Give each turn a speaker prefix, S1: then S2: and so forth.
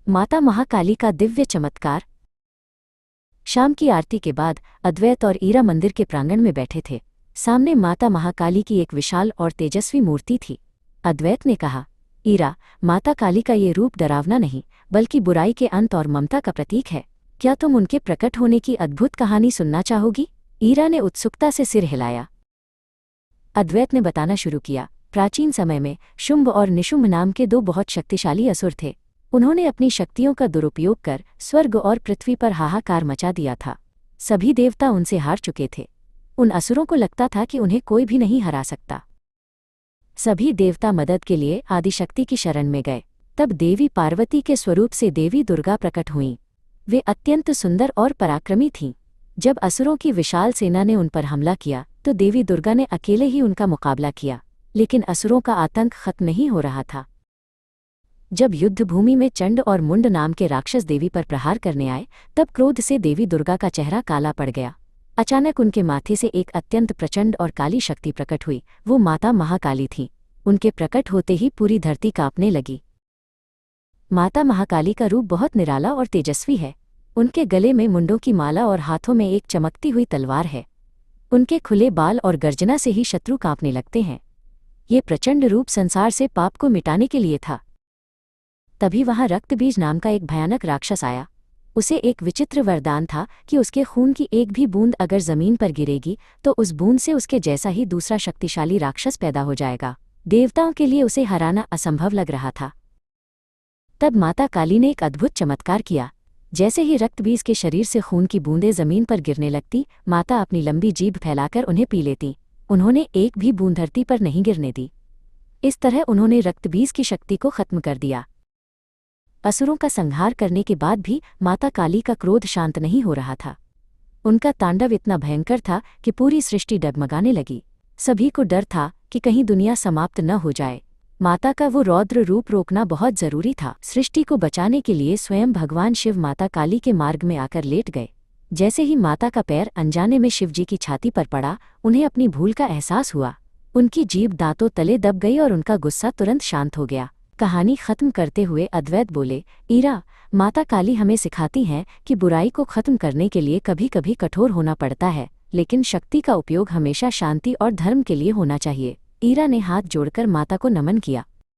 S1: माता महाकाली का दिव्य चमत्कार। शाम की आरती के बाद अद्वैत और ईरा मंदिर के प्रांगण में बैठे थे। सामने माता महाकाली की एक विशाल और तेजस्वी मूर्ति थी। अद्वैत ने कहा, ईरा, माता काली का ये रूप डरावना नहीं बल्कि बुराई के अंत और ममता का प्रतीक है। क्या तुम उनके प्रकट होने की अद्भुत कहानी सुनना चाहोगी? ईरा ने उत्सुकता से सिर हिलाया। अद्वैत ने बताना शुरू किया। प्राचीन समय में शुंभ और निशुंभ नाम के दो बहुत शक्तिशाली असुर थे। उन्होंने अपनी शक्तियों का दुरुपयोग कर स्वर्ग और पृथ्वी पर हाहाकार मचा दिया था। सभी देवता उनसे हार चुके थे। उन असुरों को लगता था कि उन्हें कोई भी नहीं हरा सकता। सभी देवता मदद के लिए आदिशक्ति की शरण में गए। तब देवी पार्वती के स्वरूप से देवी दुर्गा प्रकट हुईं। वे अत्यंत सुंदर और पराक्रमी थीं। जब असुरों की विशाल सेना ने उन पर हमला किया तो देवी दुर्गा ने अकेले ही उनका मुकाबला किया, लेकिन असुरों का आतंक खत्म नहीं हो रहा था। जब युद्ध भूमि में चंड और मुंड नाम के राक्षस देवी पर प्रहार करने आए, तब क्रोध से देवी दुर्गा का चेहरा काला पड़ गया। अचानक उनके माथे से एक अत्यंत प्रचंड और काली शक्ति प्रकट हुई। वो माता महाकाली थीं। उनके प्रकट होते ही पूरी धरती कांपने लगी। माता महाकाली का रूप बहुत निराला और तेजस्वी है। उनके गले में मुंडों की माला और हाथों में एक चमकती हुई तलवार है। उनके खुले बाल और गर्जना से ही शत्रु कांपने लगते हैं। ये प्रचंड रूप संसार से पाप को मिटाने के लिए था। तभी वहां रक्तबीज नाम का एक भयानक राक्षस आया। उसे एक विचित्र वरदान था कि उसके खून की एक भी बूंद अगर जमीन पर गिरेगी तो उस बूंद से उसके जैसा ही दूसरा शक्तिशाली राक्षस पैदा हो जाएगा। देवताओं के लिए उसे हराना असंभव लग रहा था। तब माता काली ने एक अद्भुत चमत्कार किया। जैसे ही रक्तबीज के शरीर से खून की बूंदें जमीन पर गिरने लगती, माता अपनी लंबी जीभ फैलाकर उन्हें पी लेती। उन्होंने एक भी बूंद धरती पर नहीं गिरने दी। इस तरह उन्होंने रक्तबीज की शक्ति को खत्म कर दिया। असुरों का संहार करने के बाद भी माता काली का क्रोध शांत नहीं हो रहा था। उनका तांडव इतना भयंकर था कि पूरी सृष्टि डगमगाने लगी। सभी को डर था कि कहीं दुनिया समाप्त न हो जाए। माता का वो रौद्र रूप रोकना बहुत जरूरी था। सृष्टि को बचाने के लिए स्वयं भगवान शिव माता काली के मार्ग में आकर लेट गए। जैसे ही माता का पैर अनजाने में शिवजी की छाती पर पड़ा, उन्हें अपनी भूल का एहसास हुआ। उनकी जीभ दांतों तले दब गई और उनका गुस्सा तुरंत शांत हो गया। कहानी खत्म करते हुए अद्वैत बोले, ईरा, माता काली हमें सिखाती हैं कि बुराई को खत्म करने के लिए कभी कभी कठोर होना पड़ता है, लेकिन शक्ति का उपयोग हमेशा शांति और धर्म के लिए होना चाहिए। ईरा ने हाथ जोड़कर माता को नमन किया।